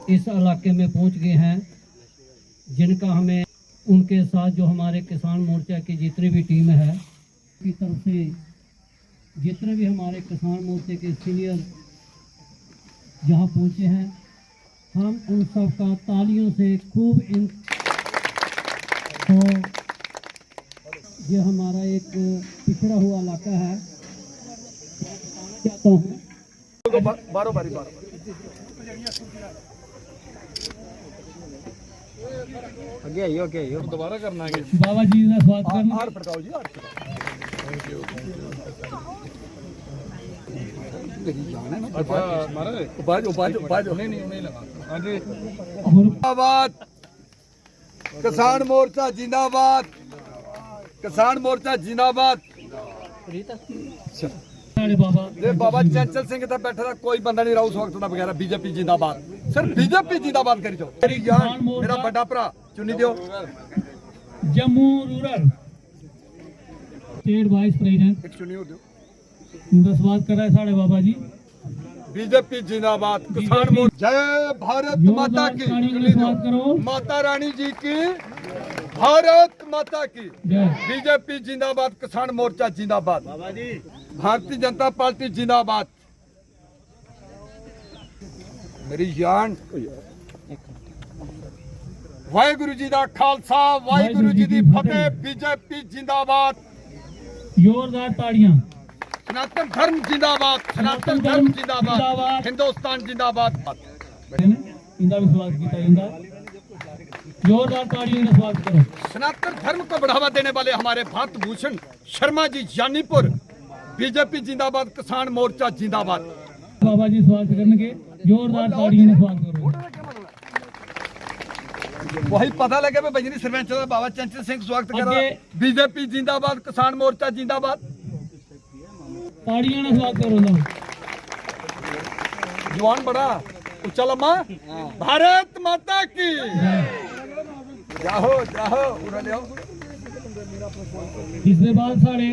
इस इलाके में पहुंच गए हैं, जिनका हमें उनके साथ जो हमारे किसान मोर्चा की जितनी भी टीम है की तरफ से जितने भी हमारे किसान मोर्चे के सीनियर जहां पहुंचे हैं, हम उन सब का तालियों से खूब इन तो ये हमारा एक पिछड़ा हुआ इलाका है। चाहता हूँ दोबारा करना है बाबा जी का स्वागत करना। जिंदाबाद किसान मोर्चा, जिंदाबाद किसान मोर्चा, जिंदाबाद। बाबा चंचल सिंह इतना बैठा था, कोई बंदा नहीं रहा उस वक्त बगैर। बीजेपी जिंदाबाद, सिर्फ बीजेपी जिंदाबाद करी जाओ। मेरा बड़ा भरा चुनी दियो। Jammu rural state wise president चुनी हो दियो। स्वागत कर रहा है साढ़े बाबा जी। बीजेपी जिंदाबाद, किसान मोर्चा। जय भारत माता की, करो माता रानी जी की, भारत माता की। बीजेपी जिंदाबाद, किसान मोर्चा जिंदाबाद, भारतीय जनता पार्टी जिंदाबाद। मेरी जान वाहिगुरु जी दा खालसा, वाहिगुरु जी दी फतेह। बीजेपी जिंदाबाद, जोरदार ताड़ियां। सनातन धर्म जिंदाबाद, सनातन धर्म जिंदाबाद, हिंदुस्तान जिंदाबाद। इनका भी स्वागत किया जाता है। जोरदार ताड़ियों का स्वागत करो। सनातन धर्म को बढ़ावा देने वाले हमारे भारत भूषण शर्मा जी जानीपुर। बीजेपी जिंदाबाद, किसान मोर्चा जिंदाबाद। बाबा जी स्वागत करने के जोरदार ताड़ियों का स्वागत करो। वही पता लगे मैं बजनी सरपंच बाबा चंचल सिंह स्वागत कर रहा। बीजेपी जिंदाबाद, किसान मोर्चा जिंदाबाद। ताड़ियों का स्वागत करो ना। जवान बड़ा उच्चा लम्मा। भारत माता की। जाहो जाहो उड़ा ले आओ। इसके बाद साढ़े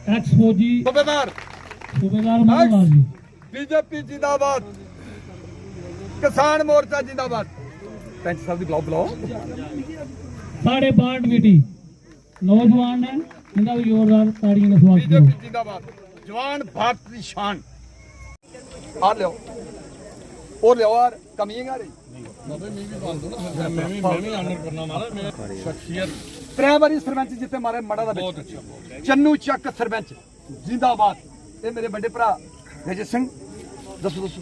एक्स फौजी सूबेदार मनोहर जी। बीजेपी जिंदाबाद, किसान मोर्चा जिंदाबाद। पंच साहब दी बुलाओ बुलाओ। साढ़े 62 बेटी नौजवान है, इनका भी जोरदार ताड़ियों का स्वागत करो। बीजेपी जिंदाबाद, जवान भारत की शान। आ ले और ले और कमी आ रही। त्रै बारी सरपंच जिते मारे मड़ा दा बहुत अच्छा। चन्नू चक सरपंच जिंदाबाद। ये मेरे बड़े भरा रजत सिंह। दसो दसो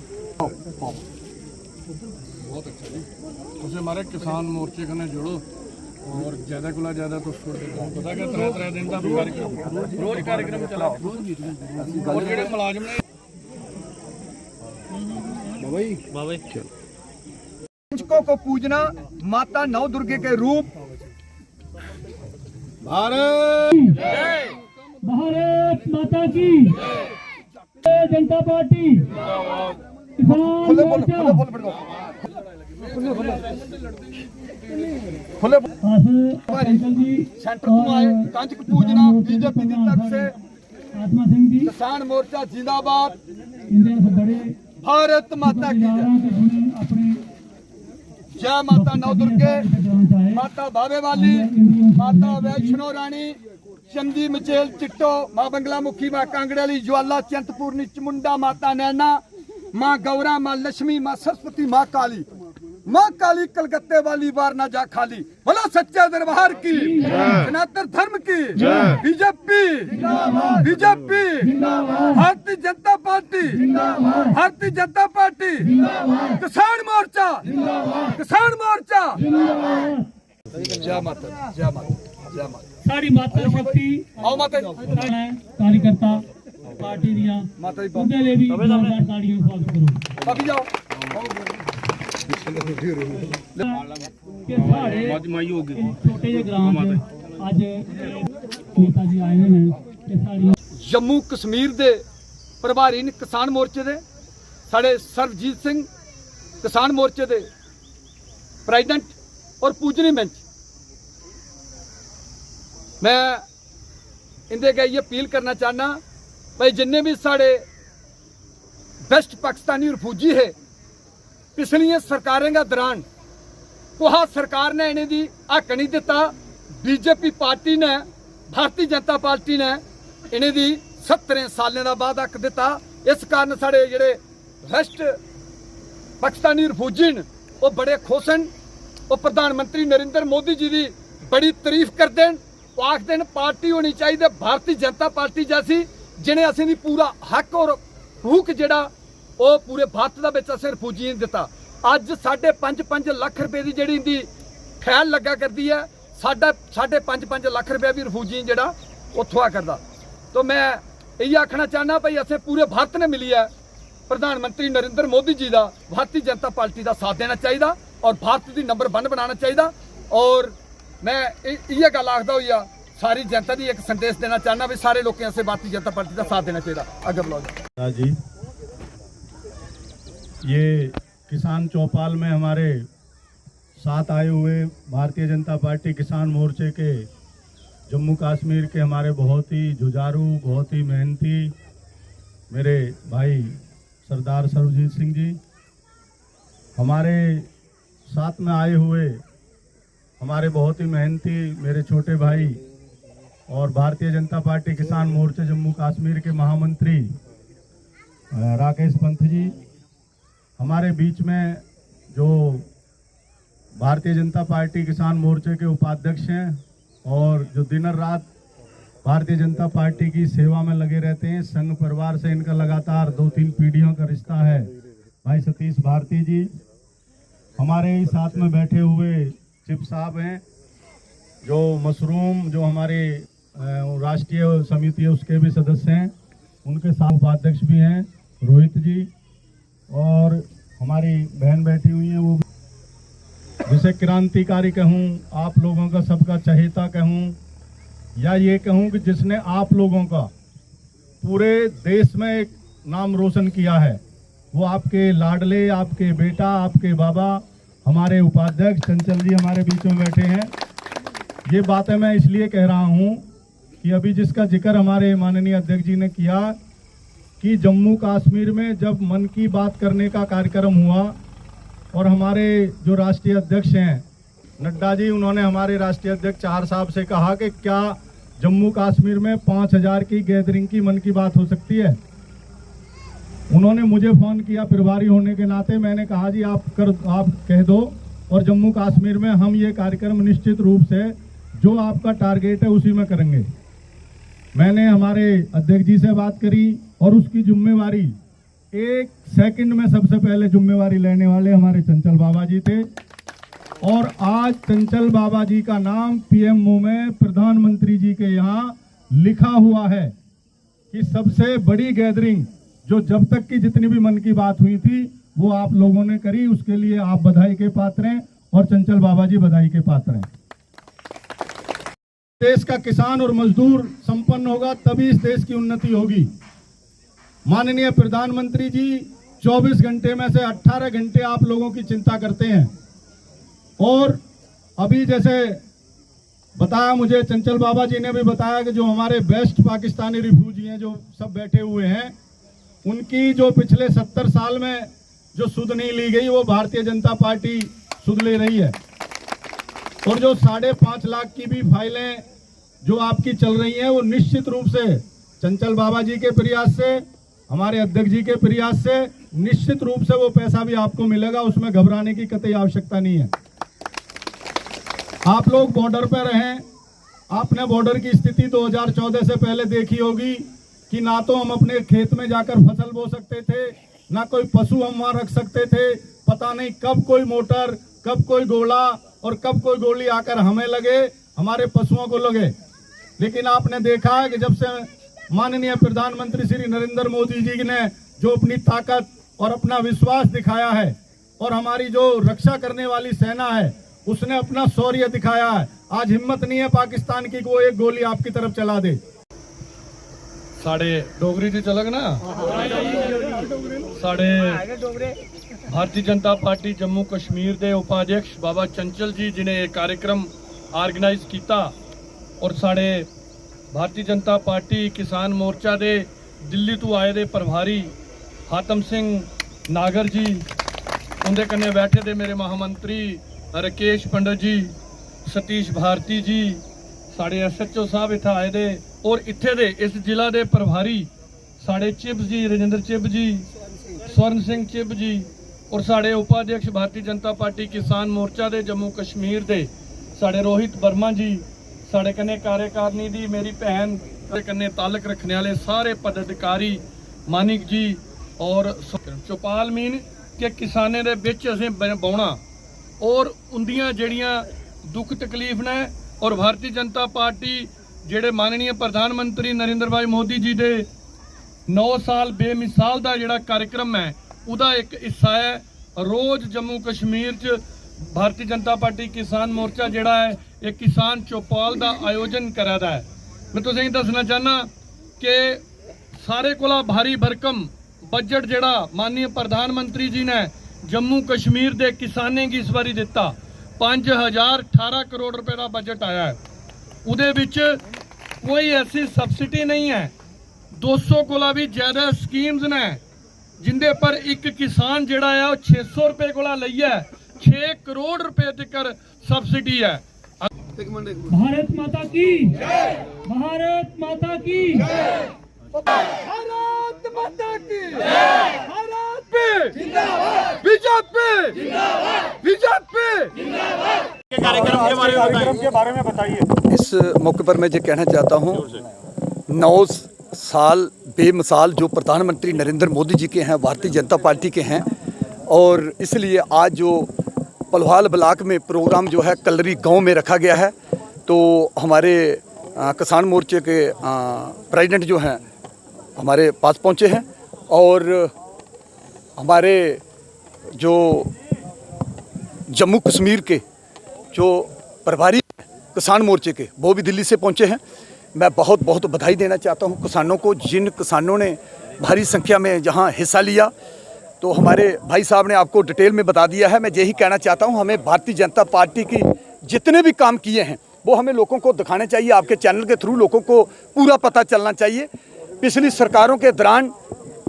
बहुत अच्छा जी। तुझे हमारे किसान मोर्चे कने जुड़ो और ज्यादा को ज्यादा तो पता क्या 3 दिन का कार्यक्रम रोज कार्यक्रम चला। और जेडे मुलाजम ने को पूजना माता नौ दुर्गे के रूप। भारत भारत माता की जनता पार्टी खुले बोल खुले बोल पड़ो खुले सेंटर को आए कंज पूजना। बीजेपी की तरफ से आत्मा सिंह जी। किसान मोर्चा जिंदाबाद, इंडिया से बड़े भारत माता की अपने जय माता नौ दुर्गे, माता बाबे वाली, माता वैष्णो रानी, चंदी मचेल चिट्टो, माँ बंगला मुखी, माँ कांगड़ेली, ज्वाला चिंतपूर्णी, चमुंडा, माता नैना, माँ गौरा, माँ लक्ष्मी, माँ सरस्वती, माँ काली। माँ काली कलकत्ते वाली बार ना जा खाली। बोला सच्चे दरबार की, सनातन धर्म की। BJP BJP, Bharatiya Janata party, Bharatiya Janata party, किसान मोर्चा, किसान मोर्चा। जय माता, जय माता, जय माता। सारी माता शक्ति आओ माता कार्यकर्ता पार्टी दिया माता जी उनके लिए भी जोरदार ताड़ियों का स्वागत करो। अभी जाओ। छोटे जे ग्राम आज नेताजी आए हैं। जम्मू कश्मीर दे प्रभारी ने किसान मोर्चे दे साढ़े सरबजीत सिंह, किसान मोर्चे दे प्रेसिडेंट और पूजनी बेंच। मैं इंदे गए ये अपील करना चाहना भाई जिन्ने भी साढ़े बेस्ट पाकिस्तानी रफूजी है पिछलियां सरकारें के दौरान कोहा सरकार ने इन्हें दी हक नहीं दिता। बीजेपी पार्टी ने, भारतीय जनता पार्टी ने इन्हें दी 70 सालों का बाद हक दिता। इस कारण साढ़े जेडे वेस्ट पाकिस्तानी रिफ्यूजी न वो बड़े खुश हैं। वो प्रधानमंत्री नरेंद्र मोदी जी की बड़ी तारीफ करते हैं। वो आखते हैं पार्टी होनी चाहिए भारतीय जनता पार्टी जैसी जिन्हें असें पूरा हक और हकूक जिहड़ा वो पूरे भारत का विच असें रिफ्यूजियां ने दिता। अज 5.5 लाख रुपए की जिहड़ी इनकी फैल लगा करती है, 5.5 लाख रुपया भी रिफ्यूजी जिहड़ा उत्थों आ करदा। तो मैं यही आखना चाहना भाई असें पूरे भारत ने मिली है प्रधानमंत्री नरेंद्र मोदी जी का भारतीय जनता पार्टी का साथ देना चाहिए और भारत की नंबर 1 बनाना चाहिए। और मैं ये गल आखदा होइया सारी जनता की एक संदेश देना चाहना भी सारे लोगों से भारतीय जनता पार्टी का साथ देना चाहिए। आगे बुलाओ जी। ये किसान चौपाल में हमारे साथ आए हुए भारतीय जनता पार्टी किसान मोर्चे के जम्मू कश्मीर के हमारे बहुत ही जुझारू, बहुत ही मेहनती मेरे भाई सरदार सर्वजीत सिंह जी, हमारे साथ में आए हुए हमारे बहुत ही मेहनती मेरे छोटे भाई और भारतीय जनता पार्टी किसान मोर्चे जम्मू कश्मीर के महामंत्री राकेश पंत जी, हमारे बीच में जो भारतीय जनता पार्टी किसान मोर्चे के उपाध्यक्ष हैं और जो दिन और रात भारतीय जनता पार्टी की सेवा में लगे रहते हैं, संघ परिवार से इनका लगातार 2-3 पीढ़ियों का रिश्ता है, भाई सतीश भारती जी, हमारे ही साथ में बैठे हुए चिप साहब हैं जो मशरूम जो हमारे राष्ट्रीय समिति है उसके भी सदस्य हैं, उनके साथ उपाध्यक्ष भी हैं रोहित जी, और हमारी बहन बैठी हुई है वो जिसे क्रांतिकारी कहूँ, आप लोगों का सबका चहेता कहूँ, या ये कहूँ कि जिसने आप लोगों का पूरे देश में एक नाम रोशन किया है, वो आपके लाडले, आपके बेटा, आपके बाबा, हमारे उपाध्यक्ष चंचल जी हमारे बीच में बैठे हैं। ये बातें मैं इसलिए कह रहा हूँ कि अभी जिसका जिक्र हमारे माननीय अध्यक्ष जी ने किया कि जम्मू कश्मीर में जब मन की बात करने का कार्यक्रम हुआ और हमारे जो राष्ट्रीय अध्यक्ष हैं नड्डा जी, उन्होंने हमारे राष्ट्रीय अध्यक्ष चार साहब से कहा कि क्या जम्मू कश्मीर में 5000 की गैदरिंग की मन की बात हो सकती है। उन्होंने मुझे फ़ोन किया प्रभारी होने के नाते, मैंने कहा जी आप कह दो और जम्मू कश्मीर में हम ये कार्यक्रम निश्चित रूप से जो आपका टारगेट है उसी में करेंगे। मैंने हमारे अध्यक्ष जी से बात करी और उसकी जिम्मेवारी 1 सेकंड में सबसे पहले जिम्मेवारी लेने वाले हमारे चंचल बाबा जी थे, और आज चंचल बाबा जी का नाम पीएमओ में प्रधानमंत्री जी के यहाँ लिखा हुआ है कि सबसे बड़ी गैदरिंग जो जब तक की जितनी भी मन की बात हुई थी वो आप लोगों ने करी, उसके लिए आप बधाई के पात्र हैं और चंचल बाबा जी बधाई के पात्र हैं। देश का किसान और मजदूर संपन्न होगा तभी इस देश की उन्नति होगी। माननीय प्रधानमंत्री जी 24 घंटे में से 18 घंटे आप लोगों की चिंता करते हैं, और अभी जैसे बताया मुझे चंचल बाबा जी ने भी बताया कि जो हमारे बेस्ट पाकिस्तानी रिफ्यूजी हैं जो सब बैठे हुए हैं, उनकी जो पिछले 70 साल में जो सुध नहीं ली गई वो भारतीय जनता पार्टी सुध ले रही है, और जो 5.5 लाख की भी फाइलें जो आपकी चल रही हैं वो निश्चित रूप से चंचल बाबा जी के प्रयास से, हमारे अध्यक्ष जी के प्रयास से निश्चित रूप से वो पैसा भी आपको मिलेगा, उसमें घबराने की कतई आवश्यकता नहीं है। आप लोग बॉर्डर पर रहें, आपने बॉर्डर की स्थिति 2014 से पहले देखी होगी कि ना तो हम अपने खेत में जाकर फसल बो सकते थे, ना कोई पशु हम वहां रख सकते थे, पता नहीं कब कोई मोटर, कब कोई गोला और कब कोई गोली आकर हमें लगे, हमारे पशुओं को लगे। लेकिन आपने देखा है कि जब से माननीय प्रधानमंत्री श्री नरेंद्र मोदी जी ने जो अपनी ताकत और अपना विश्वास दिखाया है और हमारी जो रक्षा करने वाली सेना है उसने अपना शौर्य दिखाया है, आज हिम्मत नहीं है पाकिस्तान की कि वो एक गोली आपकी तरफ चला दे। साढ़े डोगरी च चलग ना, साढ़े भारतीय जनता पार्टी जम्मू कश्मीर के उपाध्यक्ष बाबा चंचल जी जिन्हें एक कार्यक्रम ऑर्गेनाइज किया, और साढ़े भारतीय जनता पार्टी किसान मोर्चा दे दिल्ली तो आए दे प्रभारी हातम सिंह नागर जी, उनके कन्ने बैठे थे मेरे महामंत्री राकेश पंडित जी, सतीश भारती जी, साढ़े SHO साहब इत्थे आए थे, और इत्थे दे इस जिला के प्रभारी साढ़े चिब जी, रजिंदर चिब जी, स्वर्ण सिंह चिब जी, और साढ़े उपाध्यक्ष भारतीय जनता पार्टी किसान मोर्चा दे जम्मू कश्मीर दे साढ़े रोहित वर्मा जी, साढ़े कन्ने कार्यकारिणी दी मेरी भैन दे कन्ने तालक रखने वाले सारे पदाधिकारी मानिक जी और चौपाल मीन के किसाने दे विच असें बौना और उंदियां जड़ियां दुख तकलीफ ने, और भारतीय जनता पार्टी जेड़े माननीय प्रधानमंत्री नरेंद्र भाई मोदी जी दे 9 साल बेमिसाल दा जेड़ा कार्यक्रम है उदा एक हिस्सा है। रोज़ जम्मू कश्मीर च भारतीय जनता पार्टी किसान मोर्चा जेड़ा है एक किसान चौपाल दा आयोजन करा दा है। मैं तुसें दसना चाहना कि सारे कोला भारी भरकम बजट जेड़ा माननीय प्रधानमंत्री जी ने जम्मू कश्मीर दे किसानें की इस बारी दिता 5018 करोड़ रुपए का बजट आया है। उहदे विच कोई ऐसी सब्सिडी नहीं है, 200 कोला भी ज्यादा स्कीम्स ने जिंदे पर एक किसान जेड़ा है 600 रुपए कोला लईया 6 करोड़ रुपए तक सब्सिडी है। भारत माता की जय, भारत माता की जय, भारत माता की जय, भारत पे जिंदाबाद, बीजेपी जिंदाबाद, बीजेपी जिंदाबाद। कार्यक्रम के बारे में बताइए। इस मौके पर मैं ये कहना चाहता हूँ, 9 साल बेमिसाल जो प्रधानमंत्री नरेंद्र मोदी जी के हैं, भारतीय जनता पार्टी के हैं, और इसलिए आज जो पलवाल ब्लॉक में प्रोग्राम जो है कलरी गांव में रखा गया है, तो हमारे किसान मोर्चे के प्रेसिडेंट जो हैं हमारे पास पहुंचे हैं, और हमारे जो जम्मू कश्मीर के जो प्रभारी किसान मोर्चे के वो भी दिल्ली से पहुंचे हैं। मैं बहुत बहुत बधाई देना चाहता हूं किसानों को, जिन किसानों ने भारी संख्या में जहां हिस्सा लिया। तो हमारे भाई साहब ने आपको डिटेल में बता दिया है। मैं यही कहना चाहता हूं, हमें भारतीय जनता पार्टी की जितने भी काम किए हैं वो हमें लोगों को दिखाने चाहिए, आपके चैनल के थ्रू लोगों को पूरा पता चलना चाहिए। पिछली सरकारों के दौरान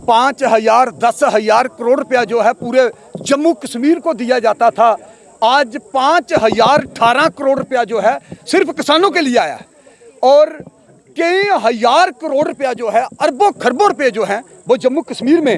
5000 10,000 करोड़ रुपया जो है पूरे जम्मू कश्मीर को दिया जाता था, आज 5018 करोड़ रुपया जो है सिर्फ किसानों के लिए आया है, और कई हजार करोड़ रुपया जो है, अरबों खरबों रुपये जो हैं वो जम्मू कश्मीर में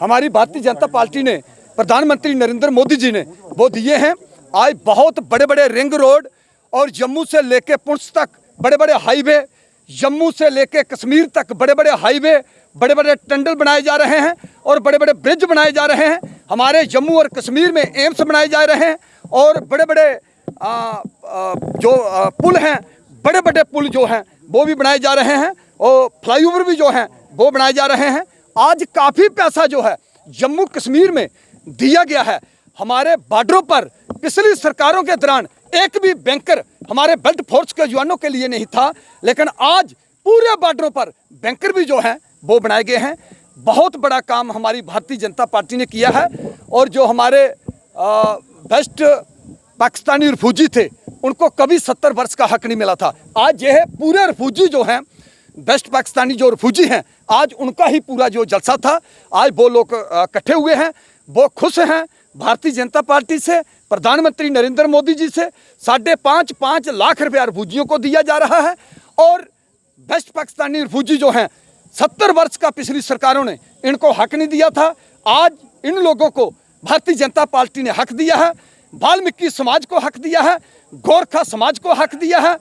हमारी भारतीय जनता पार्टी ने, प्रधानमंत्री नरेंद्र मोदी जी ने वो दिए हैं। आज बहुत बड़े बड़े रिंग रोड और जम्मू से लेके पुंछ तक बड़े बड़े हाईवे, जम्मू से लेके कश्मीर तक बड़े बड़े हाईवे, बड़े बड़े टनल बनाए जा रहे हैं और बड़े बड़े ब्रिज बनाए जा रहे हैं। हमारे जम्मू और कश्मीर में एम्स बनाए जा रहे हैं, और बड़े बड़े जो पुल हैं, बड़े बड़े पुल जो हैं वो भी बनाए जा रहे हैं, और फ्लाईओवर भी जो हैं वो बनाए जा रहे हैं। आज काफ़ी पैसा जो है जम्मू कश्मीर में दिया गया है। हमारे बॉर्डरों पर पिछली सरकारों के दौरान एक भी बैंकर हमारे बेल्ट फोर्स के जवानों के लिए नहीं था, लेकिन आज पूरे बॉर्डरों पर बैंकर भी जो हैं वो बनाए गए हैं। बहुत बड़ा काम हमारी भारतीय जनता पार्टी ने किया है। और जो हमारे बेस्ट पाकिस्तानी रिफ्यूजी थे उनको कभी 70 वर्ष का हक नहीं मिला था। आज यह पूरे रिफ्यूजी जो हैं, बेस्ट पाकिस्तानी जो रिफ्यूजी हैं, आज उनका ही पूरा जो जलसा था, आज वो लोग इकट्ठे हुए हैं, वो खुश हैं भारतीय जनता पार्टी से, प्रधानमंत्री नरेंद्र मोदी जी से। 5.5 लाख रुपया रिफ्यूजियों को दिया जा रहा है, और बेस्ट पाकिस्तानी रिफ्यूजी जो हैं 70 वर्ष का पिछली सरकारों ने इनको हक नहीं दिया था। आज इन लोगों को भारतीय जनता पार्टी ने हक दिया है। वाल्मीकि समाज को हक दिया है, गोरखा समाज को हक दिया है,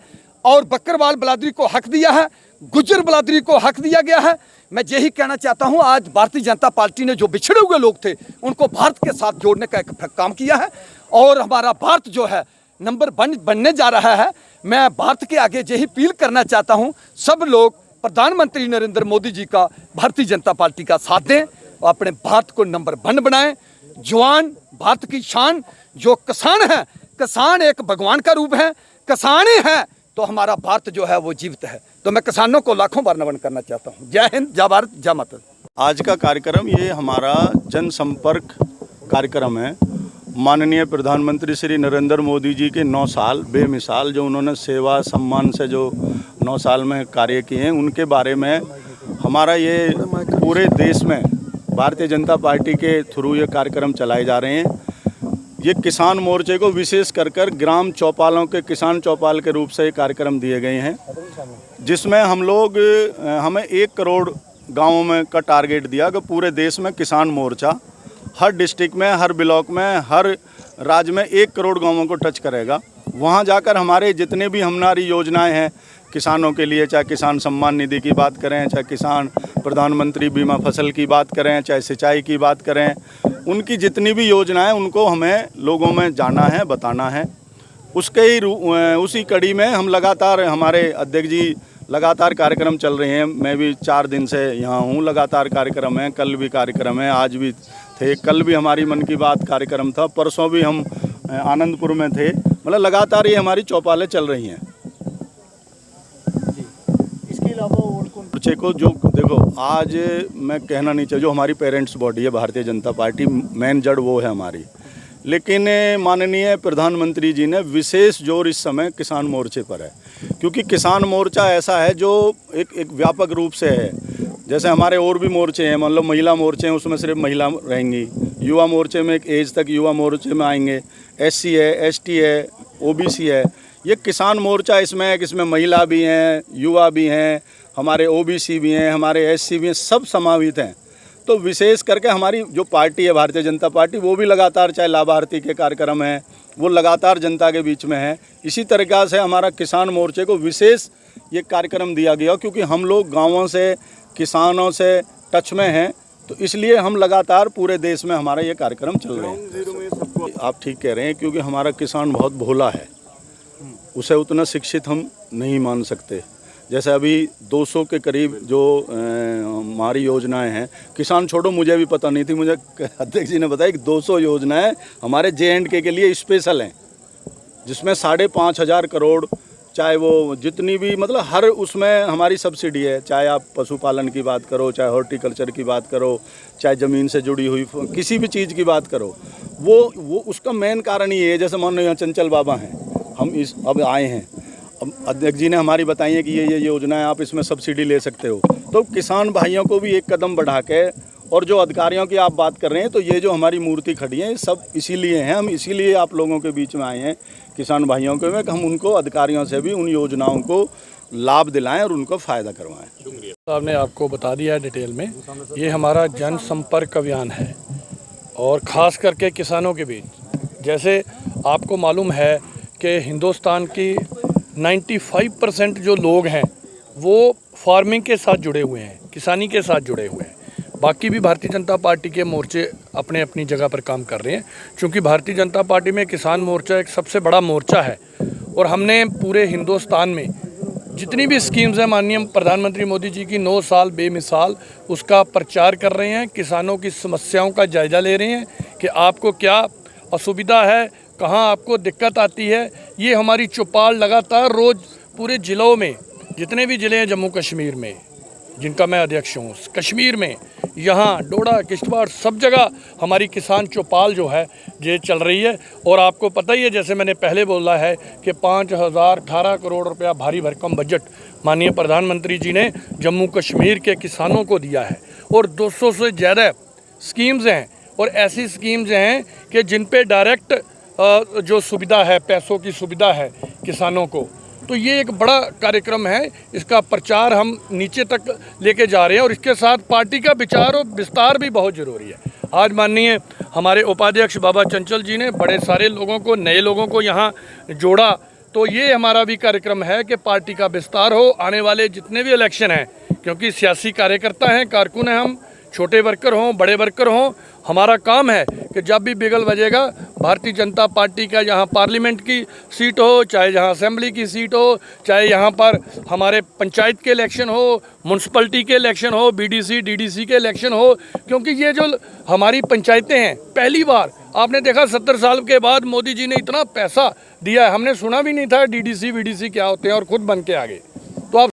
और बकरवाल बिरादरी को हक दिया है, गुज्जर बिरादरी को हक दिया गया है। मैं यही कहना चाहता हूं, आज भारतीय जनता पार्टी ने जो बिछड़े हुए लोग थे उनको भारत के साथ जोड़ने का एक काम किया है, और हमारा भारत जो है नंबर 1 बनने जा रहा है। मैं भारत के आगे यही अपील करना चाहता हूं, सब लोग प्रधानमंत्री नरेंद्र मोदी जी का, भारतीय जनता पार्टी का साथ दें, अपने भारत को नंबर 1 बनाएं। जवान भारत की शान जो किसान है, किसान एक भगवान का रूप है, किसान ही है तो हमारा भारत जो है वो जीवित है। तो मैं किसानों को लाखों बार नमन करना चाहता हूँ। जय हिंद, जय भारत, जय माता। आज का कार्यक्रम ये हमारा जनसंपर्क कार्यक्रम है। माननीय प्रधानमंत्री श्री नरेंद्र मोदी जी के 9 साल बेमिसाल जो उन्होंने सेवा सम्मान से जो 9 साल में कार्य किए हैं, उनके बारे में हमारा ये पूरे देश में भारतीय जनता पार्टी के थ्रू ये कार्यक्रम चलाए जा रहे हैं। ये किसान मोर्चे को विशेष कर ग्राम चौपालों के किसान चौपाल के रूप से ये कार्यक्रम दिए गए हैं, जिसमें हमें 1 करोड़ गाँवों में का टारगेट दिया कि पूरे देश में किसान मोर्चा हर डिस्ट्रिक्ट में, हर ब्लॉक में, हर राज्य में 1 करोड़ गाँवों को टच करेगा। वहाँ जाकर हमारे जितने भी हमारी योजनाएं हैं किसानों के लिए, चाहे किसान सम्मान निधि की बात करें, चाहे किसान प्रधानमंत्री बीमा फसल की बात करें, चाहे सिंचाई की बात करें, उनकी जितनी भी योजनाएं उनको हमें लोगों में जाना है, बताना है। उसी कड़ी में हम लगातार, हमारे अध्यक्ष जी लगातार कार्यक्रम चल रहे हैं। मैं भी 4 दिन से यहाँ हूँ, लगातार कार्यक्रम है, कल भी कार्यक्रम है, आज भी थे, कल भी हमारी मन की बात कार्यक्रम था, परसों भी हम आनंदपुर में थे। मतलब लगातार ये हमारी चौपालें चल रही हैं। इसके अलावा और कौन मोर्चे को जो देखो, आज मैं कहना नहीं चाहिए, जो हमारी पेरेंट्स बॉडी है भारतीय जनता पार्टी, मेन जड़ वो है हमारी, लेकिन माननीय प्रधानमंत्री जी ने विशेष जोर इस समय किसान मोर्चे पर है, क्योंकि किसान मोर्चा ऐसा है जो एक व्यापक रूप से है। जैसे हमारे और भी मोर्चे हैं, मान लो महिला मोर्चे हैं, उसमें सिर्फ महिला रहेंगी, युवा मोर्चे में एक एज तक युवा मोर्चे में आएंगे, SC है, ST है, OBC है। ये किसान मोर्चा इसमें है कि इसमें महिला भी हैं, युवा भी हैं, हमारे OBC भी हैं, हमारे SC भी हैं, सब समावित हैं। तो विशेष करके हमारी जो पार्टी है भारतीय जनता पार्टी, वो भी लगातार, चाहे लाभार्थी के कार्यक्रम हैं, वो लगातार जनता के बीच में है। इसी तरीक़ा से हमारा किसान मोर्चे को विशेष ये कार्यक्रम दिया गया, क्योंकि हम लोग गाँवों से, किसानों से टच में हैं, तो इसलिए हम लगातार पूरे देश में हमारा ये कार्यक्रम चल रहे हैं। आप ठीक कह रहे हैं, क्योंकि हमारा किसान बहुत भोला है, उसे उतना शिक्षित हम नहीं मान सकते। जैसे अभी 200 के करीब जो हमारी योजनाएं हैं, किसान छोड़ो, मुझे भी पता नहीं थी, मुझे अध्यक्ष जी ने बताया कि 200 योजनाएं हमारे J&K के लिए स्पेशल हैं, जिसमें 5,500 करोड़, चाहे वो जितनी भी, मतलब हर उसमें हमारी सब्सिडी है। चाहे आप पशुपालन की बात करो, चाहे हॉर्टिकल्चर की बात करो, चाहे ज़मीन से जुड़ी हुई किसी भी चीज़ की बात करो, वो उसका मेन कारण ये है। जैसे मान लो यहाँ चंचल बाबा हैं, हम अब आए हैं, अब अध्यक्ष जी ने हमारी बताई है कि ये योजना है, आप इसमें सब्सिडी ले सकते हो। तो किसान भाइयों को भी एक कदम बढ़ा के, और जो अधिकारियों की आप बात कर रहे हैं, तो ये जो हमारी मूर्ति खड़ी है, सब इसीलिए हैं, हम इसीलिए आप लोगों के बीच में आए हैं, किसान भाइयों के में, कि हम उनको अधिकारियों से भी उन योजनाओं को लाभ दिलाएं और उनको फ़ायदा करवाएं। साहब ने आपको बता दिया है डिटेल में, ये हमारा जनसंपर्क अभियान है, और ख़ास करके किसानों के बीच। जैसे आपको मालूम है कि हिंदुस्तान की 95% जो लोग हैं वो फार्मिंग के साथ जुड़े हुए हैं, किसानी के साथ जुड़े हुए हैं। बाकी भी भारतीय जनता पार्टी के मोर्चे अपने अपनी जगह पर काम कर रहे हैं, क्योंकि भारतीय जनता पार्टी में किसान मोर्चा एक सबसे बड़ा मोर्चा है। और हमने पूरे हिंदुस्तान में जितनी भी स्कीम्स हैं, माननीय प्रधानमंत्री मोदी जी की 9 साल बेमिसाल, उसका प्रचार कर रहे हैं, किसानों की समस्याओं का जायज़ा ले रहे हैं कि आपको क्या असुविधा है, कहाँ आपको दिक्कत आती है। ये हमारी चौपाल लगातार रोज़ पूरे ज़िलों में, जितने भी ज़िले हैं जम्मू कश्मीर में, जिनका मैं अध्यक्ष हूँ, कश्मीर में, यहाँ डोडा, किश्तवाड़, सब जगह हमारी किसान चौपाल जो है ये चल रही है। और आपको पता ही है, जैसे मैंने पहले बोला है कि 5,018 करोड़ रुपया भारी भरकम बजट माननीय प्रधानमंत्री जी ने जम्मू कश्मीर के किसानों को दिया है, और 200 से ज़्यादा स्कीम्स हैं, और ऐसी स्कीम्स हैं कि जिन पे डायरेक्ट जो सुविधा है, पैसों की सुविधा है किसानों को। तो ये एक बड़ा कार्यक्रम है, इसका प्रचार हम नीचे तक लेके जा रहे हैं, और इसके साथ पार्टी का विचार और विस्तार भी बहुत ज़रूरी है। आज माननीय हमारे उपाध्यक्ष बाबा चंचल जी ने बड़े सारे लोगों को, नए लोगों को यहाँ जोड़ा, तो ये हमारा भी कार्यक्रम है कि पार्टी का विस्तार हो। आने वाले जितने भी इलेक्शन हैं, क्योंकि सियासी कार्यकर्ता हैं, कारकुन हैं हम, छोटे वर्कर हों, बड़े वर्कर हों, हमारा काम है कि जब भी बिगल बजेगा, भारतीय जनता पार्टी का यहाँ पार्लियामेंट की सीट हो, चाहे जहाँ असेंबली की सीट हो, चाहे यहाँ पर हमारे पंचायत के इलेक्शन हो, म्यूनसिपलिटी के इलेक्शन हो, BDC DDC के इलेक्शन हो, क्योंकि ये जो हमारी पंचायतें हैं, पहली बार आपने देखा 70 साल के बाद मोदी जी ने इतना पैसा दिया है। हमने सुना भी नहीं था DDC VDC क्या होते हैं, और खुद बन के आ गए।